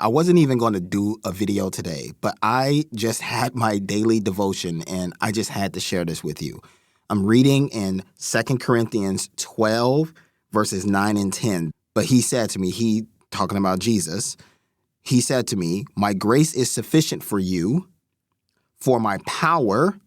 I wasn't even going to do a video today, but I just had my daily devotion and I just had to share this with you. I'm reading in 2 Corinthians 12, verses 9 and 10. But he said to me, talking about Jesus, he said to me, "My grace is sufficient for you, for my power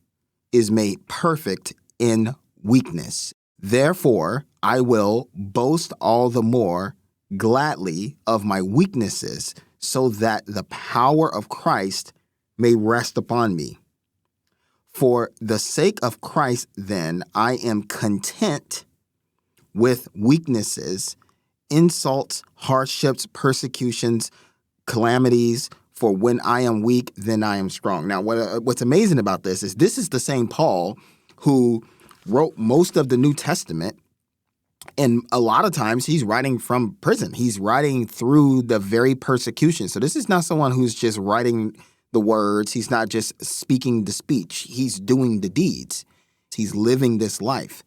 is made perfect in weakness. Therefore, I will boast all the more gladly of my weaknesses, so that the power of Christ may rest upon me. For the sake of Christ, then, I am content with weaknesses, insults, hardships, persecutions, calamities. For when I am weak, then I am strong." Now, what's amazing about this is the same Paul who wrote most of the New Testament. And a lot of times he's writing from prison. He's writing through the very persecution. So this is not someone who's just writing the words. He's not just speaking the speech. He's doing the deeds. He's living this life.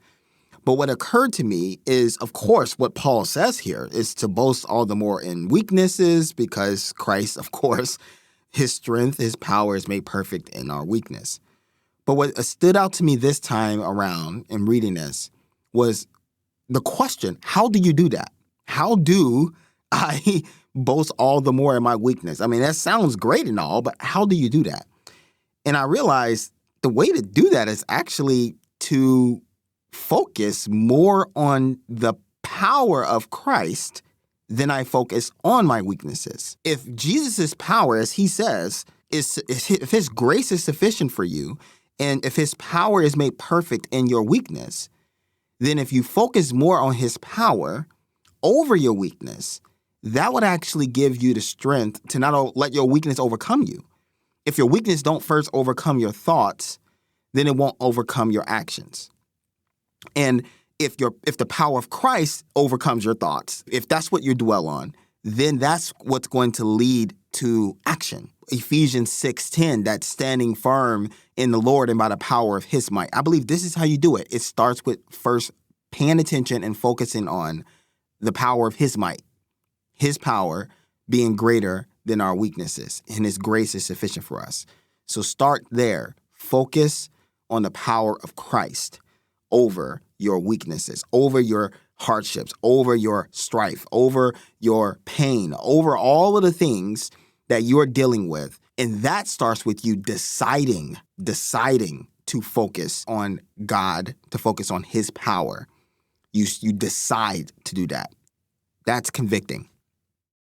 But what occurred to me is, of course, what Paul says here is to boast all the more in weaknesses, because Christ, of course, his strength, his power is made perfect in our weakness. But what stood out to me this time around in reading this was the question, how do you do that? How do I boast all the more in my weakness? I mean, that sounds great and all, but how do you do that? And I realized the way to do that is actually to focus more on the power of Christ than I focus on my weaknesses. If Jesus' power, as he says, if his grace is sufficient for you, and if his power is made perfect in your weakness, then if you focus more on his power over your weakness, that would actually give you the strength to not let your weakness overcome you. If your weakness don't first overcome your thoughts, then it won't overcome your actions. And if the power of Christ overcomes your thoughts, if that's what you dwell on, then that's what's going to lead to action. Ephesians 6:10, that's standing firm in the Lord and by the power of his might. I believe this is how you do it. It starts with first paying attention and focusing on the power of his might, his power being greater than our weaknesses, and his grace is sufficient for us. So start there. Focus on the power of Christ over your weaknesses, over your hardships, over your strife, over your pain, over all of the things that you're dealing with. And that starts with you deciding to focus on God, to focus on his power. You decide to do that. That's convicting.